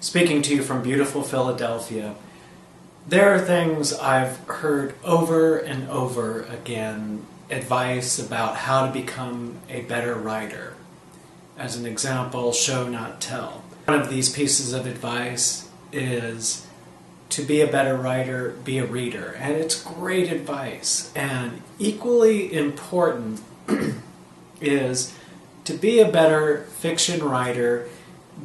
speaking to you from beautiful Philadelphia. There are things I've heard over and over again, advice about how to become a better writer. As an example, show not tell. One of these pieces of advice is to be a better writer, be a reader. And it's great advice. And equally important is to be a better fiction writer,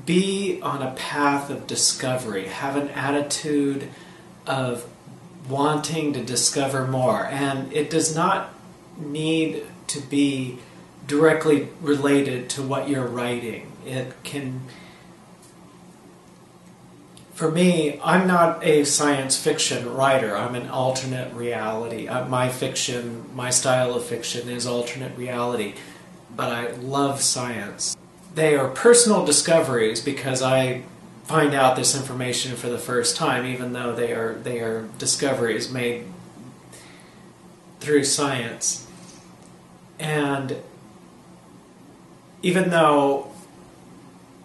be on a path of discovery, have an attitude of wanting to discover more. And it does not need to be directly related to what you're writing. It can... For me, I'm not a science fiction writer. I'm an alternate reality. My style of fiction is alternate reality, but I love science. They are personal discoveries because I find out this information for the first time, even though they are discoveries made through science. And even though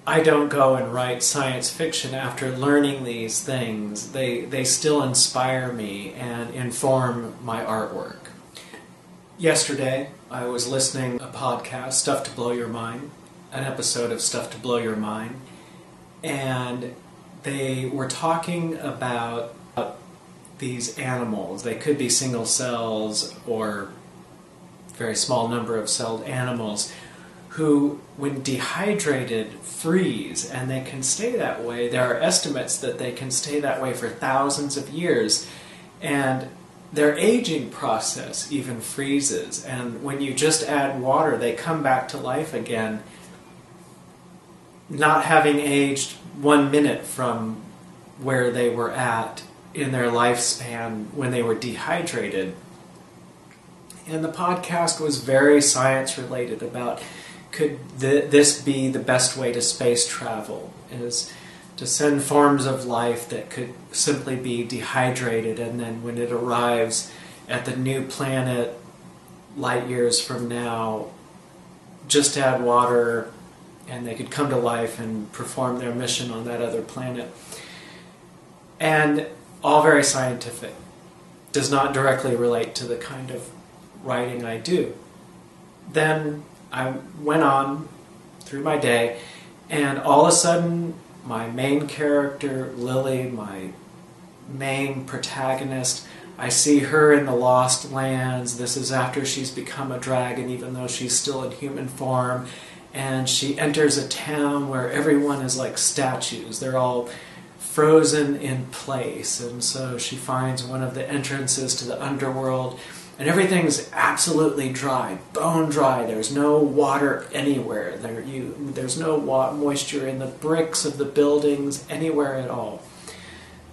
I don't go and write science fiction after learning these things, they still inspire me and inform my artwork. Yesterday, I was listening to a podcast, Stuff to Blow Your Mind, an episode of Stuff to Blow Your Mind, and they were talking about these animals. They could be single cells or very small number of celled animals who, when dehydrated, freeze, and they can stay that way. There are estimates that they can stay that way for thousands of years, and their aging process even freezes, and when you just add water, they come back to life again, not having aged 1 minute from where they were at in their lifespan when they were dehydrated. And the podcast was very science-related about, could this be the best way to space travel, is to send forms of life that could simply be dehydrated, and then when it arrives at the new planet light years from now, just add water and they could come to life and perform their mission on that other planet. And all very scientific. Does not directly relate to the kind of writing I do. Then I went on through my day, and all of a sudden my main character, Lily, my main protagonist, I see her in the Lost Lands. This is after she's become a dragon, even though she's still in human form. And she enters a town where everyone is like statues. They're all frozen in place. And so she finds one of the entrances to the underworld, and everything's absolutely dry, bone dry. There's no water anywhere. There's no moisture in the bricks of the buildings anywhere at all.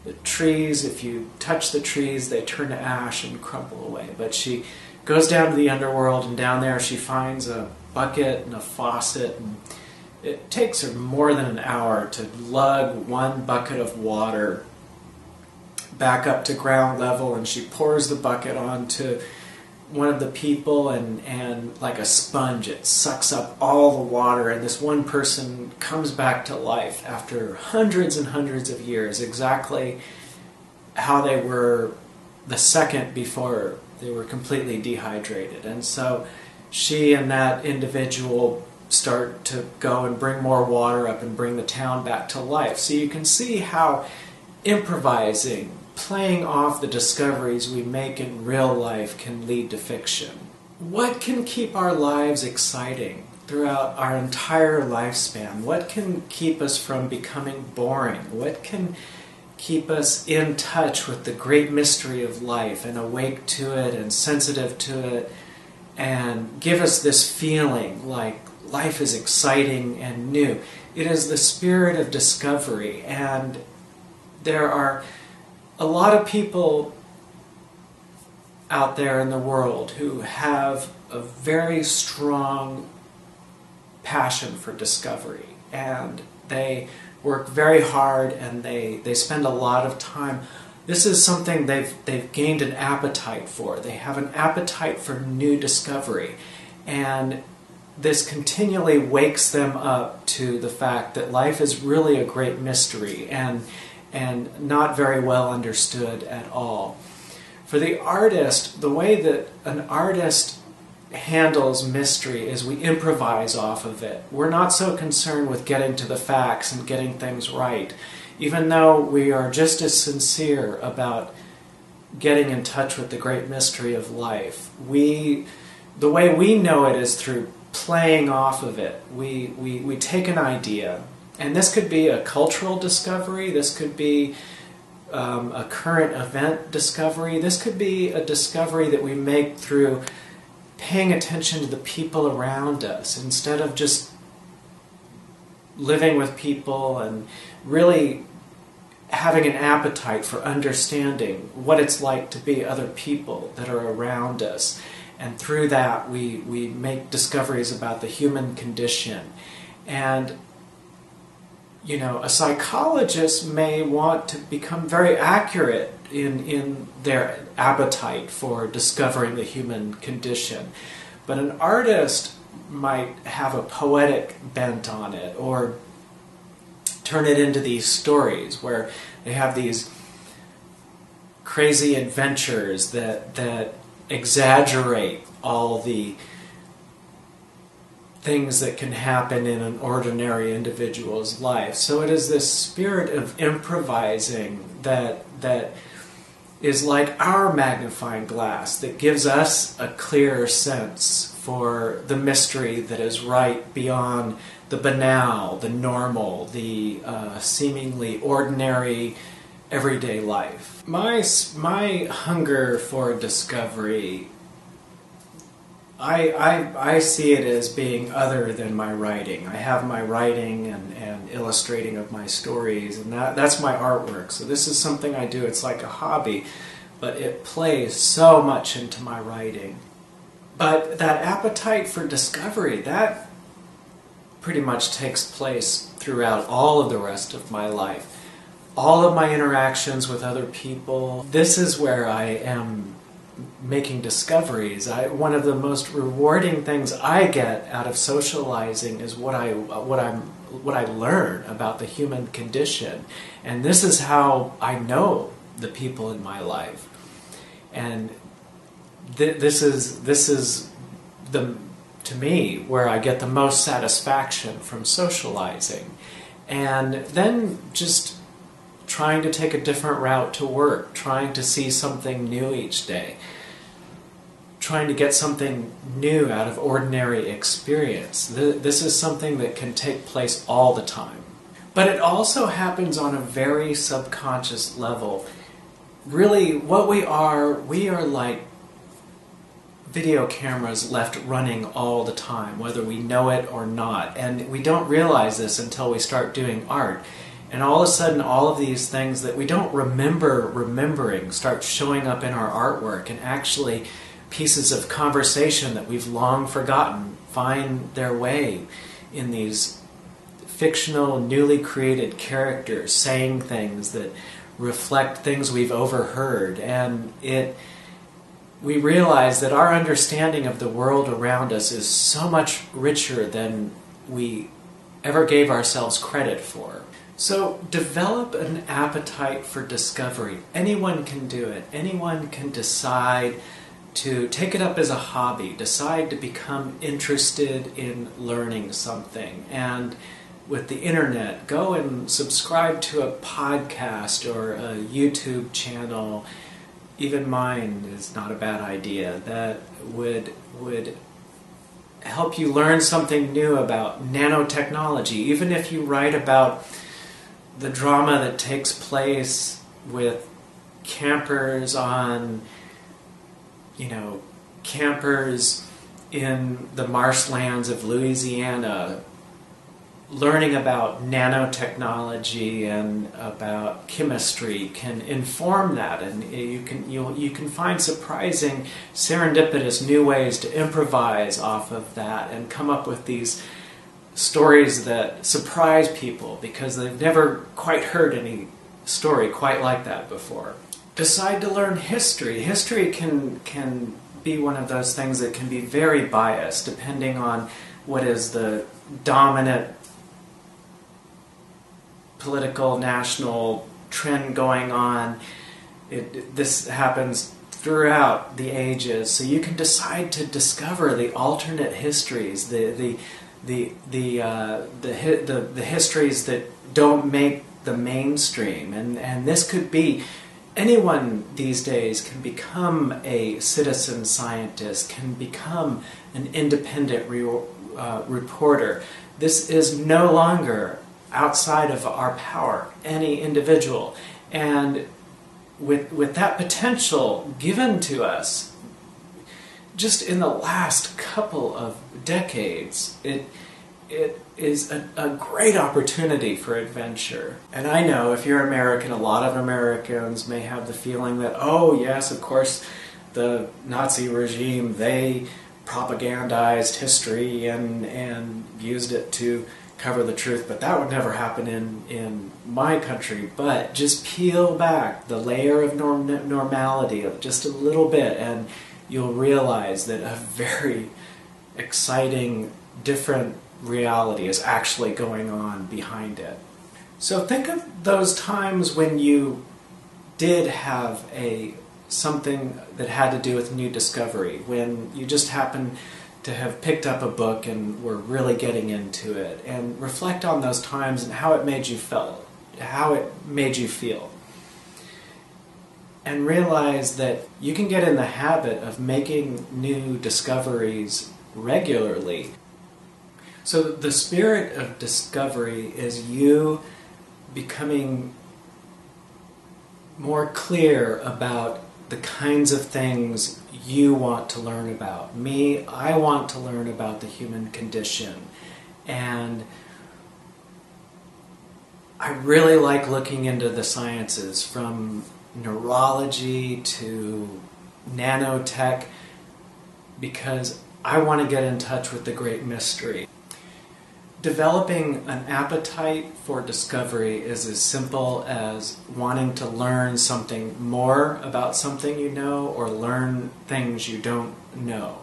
The trees, if you touch the trees, they turn to ash and crumble away. But she goes down to the underworld, and down there she finds a bucket and a faucet, and it takes her more than an hour to lug one bucket of water back up to ground level, and she pours the bucket onto one of the people, and like a sponge, it sucks up all the water, and this one person comes back to life after hundreds and hundreds of years, exactly how they were the second before they were completely dehydrated. And so she and that individual start to go and bring more water up and bring the town back to life. So you can see how improvising, playing off the discoveries we make in real life, can lead to fiction. What can keep our lives exciting throughout our entire lifespan? What can keep us from becoming boring? What can keep us in touch with the great mystery of life and awake to it and sensitive to it, and give us this feeling like life is exciting and new? It is the spirit of discovery, and there are a lot of people out there in the world who have a very strong passion for discovery, and they work very hard, and they spend a lot of time. This is something they've gained an appetite for. They have an appetite for new discovery, and this continually wakes them up to the fact that life is really a great mystery and not very well understood at all. For the artist, the way that an artist handles mystery is we improvise off of it. We're not so concerned with getting to the facts and getting things right, even though we are just as sincere about getting in touch with the great mystery of life. The way we know it is through playing off of it. We take an idea, and this could be a cultural discovery, this could be a current event discovery, this could be a discovery that we make through paying attention to the people around us instead of just living with people and really having an appetite for understanding what it's like to be other people that are around us. And through that we make discoveries about the human condition. And you know, a psychologist may want to become very accurate in their appetite for discovering the human condition. But an artist might have a poetic bent on it, or turn it into these stories where they have these crazy adventures that exaggerate all the things that can happen in an ordinary individual's life. So it is this spirit of improvising that is like our magnifying glass that gives us a clearer sense for the mystery that is right beyond the banal, the normal, the seemingly ordinary everyday life. My hunger for discovery, I see it as being other than my writing. I have my writing and illustrating of my stories, and that's my artwork. So this is something I do. It's like a hobby, but it plays so much into my writing. But that appetite for discovery, that pretty much takes place throughout all of the rest of my life. All of my interactions with other people, this is where I am making discoveries. One of the most rewarding things I get out of socializing is what I learn about the human condition, and this is how I know the people in my life. And this is to me where I get the most satisfaction from socializing, and then just trying to take a different route to work, trying to see something new each day, trying to get something new out of ordinary experience. This is something that can take place all the time. But it also happens on a very subconscious level. Really, what we are like video cameras left running all the time, whether we know it or not. And we don't realize this until we start doing art. And all of a sudden, all of these things that we don't remember remembering start showing up in our artwork, and actually pieces of conversation that we've long forgotten find their way in these fictional, newly created characters saying things that reflect things we've overheard. And we realize that our understanding of the world around us is so much richer than we ever gave ourselves credit for. So develop an appetite for discovery. Anyone can do it. Anyone can decide to take it up as a hobby, decide to become interested in learning something. And with the internet, go and subscribe to a podcast or a YouTube channel. Even mine is not a bad idea. That would help you learn something new about nanotechnology. Even if you write about the drama that takes place with campers campers in the marshlands of Louisiana, learning about nanotechnology and about chemistry can inform that, and you can find surprising, serendipitous new ways to improvise off of that and come up with these stories that surprise people because they've never quite heard any story quite like that before. Decide to learn history. History can be one of those things that can be very biased depending on what is the dominant political national trend going on. This happens throughout the ages, so you can decide to discover the alternate histories, the histories that don't make the mainstream, and this could be anyone these days can become a citizen scientist, can become an independent reporter. This is no longer outside of our power, any individual, and with that potential given to us just in the last couple of decades, it is a great opportunity for adventure. And I know if you're American, a lot of Americans may have the feeling that, oh yes, of course, the Nazi regime, they propagandized history and used it to cover the truth, but that would never happen in my country. But just peel back the layer of normality of just a little bit, and you'll realize that a very exciting, different reality is actually going on behind it. So think of those times when you did have something that had to do with new discovery, when you just happened to have picked up a book and were really getting into it, and reflect on those times and how it made you feel, and realize that you can get in the habit of making new discoveries regularly. So the spirit of discovery is you becoming more clear about the kinds of things you want to learn about. Me, I want to learn about the human condition. And I really like looking into the sciences, from neurology to nanotech, because I want to get in touch with the great mystery. Developing an appetite for discovery is as simple as wanting to learn something more about something you know, or learn things you don't know,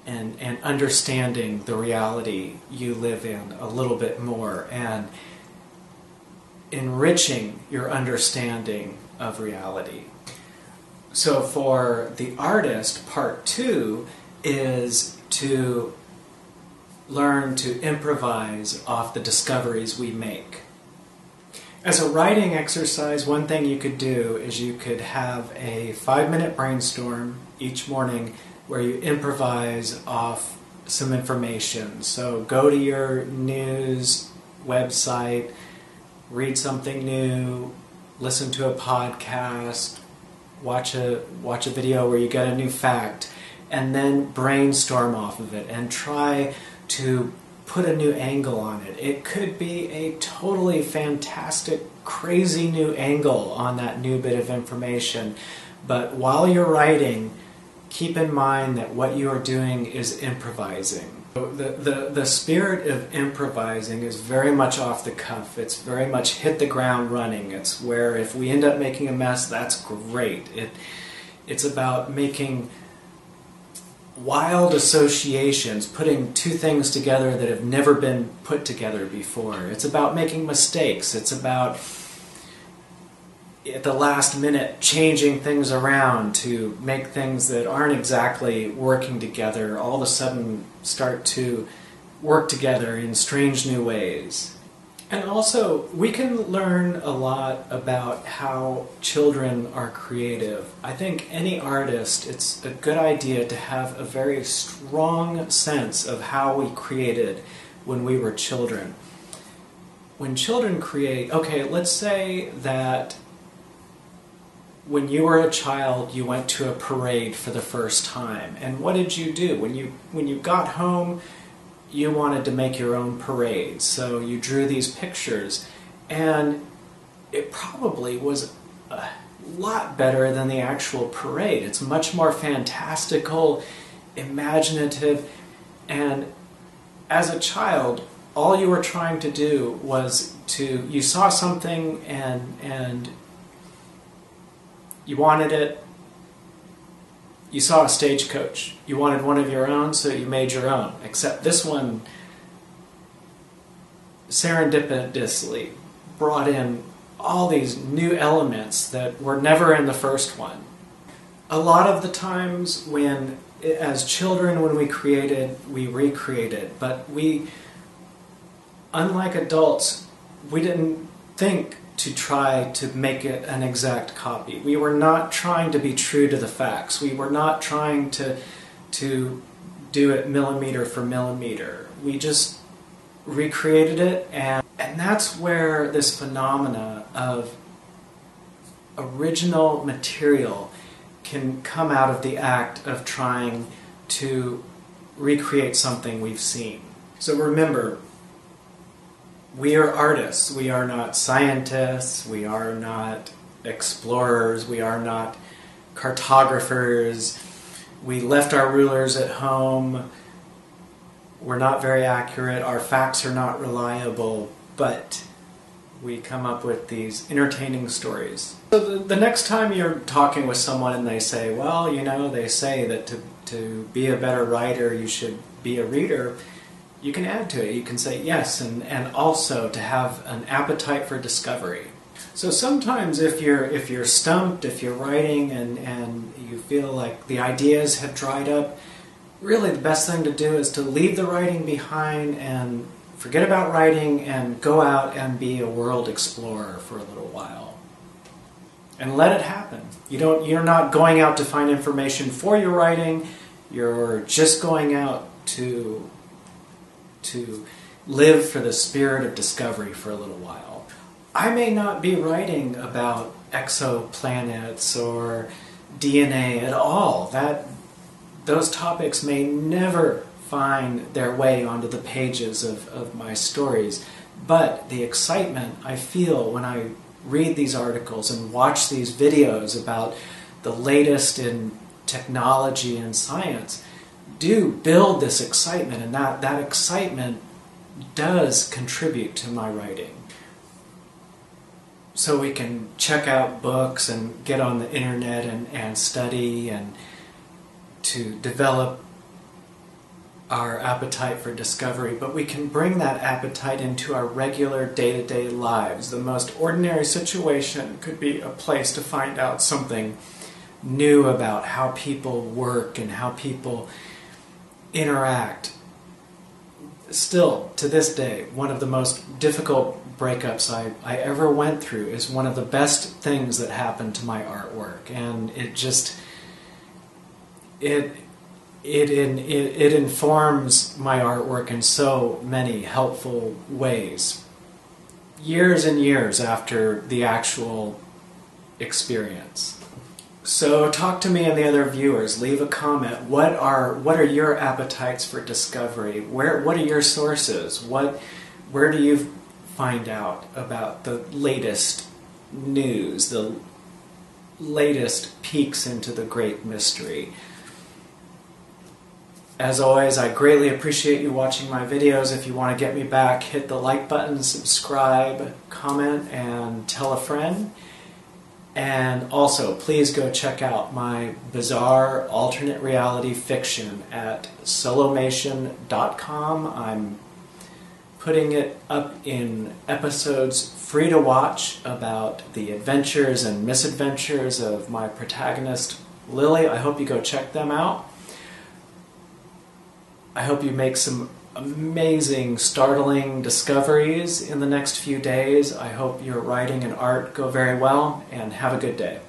and understanding the reality you live in a little bit more, and enriching your understanding of reality. So for the artist, part 2 is to learn to improvise off the discoveries we make. As a writing exercise, one thing you could do is you could have a 5-minute brainstorm each morning where you improvise off some information. So go to your news website, read something new, listen to a podcast, watch a video where you get a new fact, and then brainstorm off of it and try to put a new angle on it. It could be a totally fantastic, crazy new angle on that new bit of information. But while you're writing, keep in mind that what you are doing is improvising. The spirit of improvising is very much off the cuff. It's very much hit the ground running. It's where if we end up making a mess, that's great. It's about making wild associations, putting two things together that have never been put together before. It's about making mistakes. It's about, at the last minute, changing things around to make things that aren't exactly working together all of a sudden start to work together in strange new ways. And also, we can learn a lot about how children are creative. I think any artist, it's a good idea to have a very strong sense of how we created when we were children. When children create, okay, let's say that when you were a child, you went to a parade for the first time. And what did you do? When you got home, you wanted to make your own parade, so you drew these pictures, and it probably was a lot better than the actual parade. It's much more fantastical, imaginative, and as a child, all you were trying to do was you saw something and you wanted it, you saw a stagecoach. You wanted one of your own, so you made your own. Except this one serendipitously brought in all these new elements that were never in the first one. A lot of the times when, as children, when we created, we recreated. But we, unlike adults, we didn't think to try to make it an exact copy. We were not trying to be true to the facts. We were not trying to do it millimeter for millimeter. We just recreated it, and that's where this phenomena of original material can come out of the act of trying to recreate something we've seen. So remember, we are artists. We are not scientists. We are not explorers. We are not cartographers. We left our rulers at home. We're not very accurate. Our facts are not reliable, but we come up with these entertaining stories. So the next time you're talking with someone and they say, well, you know, they say that to be a better writer, you should be a reader, you can add to it. You can say yes, and also to have an appetite for discovery. So sometimes if you're stumped, if you're writing and you feel like the ideas have dried up, really the best thing to do is to leave the writing behind and forget about writing and go out and be a world explorer for a little while. And let it happen. You're not going out to find information for your writing, you're just going out to live for the spirit of discovery for a little while. I may not be writing about exoplanets or DNA at all. Those topics may never find their way onto the pages of my stories, but the excitement I feel when I read these articles and watch these videos about the latest in technology and science do build this excitement, and that excitement does contribute to my writing. So we can check out books and get on the internet and study and to develop our appetite for discovery, but we can bring that appetite into our regular day-to-day lives. The most ordinary situation could be a place to find out something new about how people work and how people interact. Still, to this day, one of the most difficult breakups I ever went through is one of the best things that happened to my artwork, and it informs my artwork in so many helpful ways, years and years after the actual experience. So talk to me and the other viewers. Leave a comment. What are your appetites for discovery? What are your sources? Where do you find out about the latest news, the latest peeks into the great mystery? As always, I greatly appreciate you watching my videos. If you want to get me back, hit the like button, subscribe, comment, and tell a friend. And also, please go check out my bizarre alternate reality fiction at solomation.com. I'm putting it up in episodes free to watch about the adventures and misadventures of my protagonist, Lily. I hope you go check them out. I hope you make some amazing, startling discoveries in the next few days. I hope your writing and art go very well, and have a good day.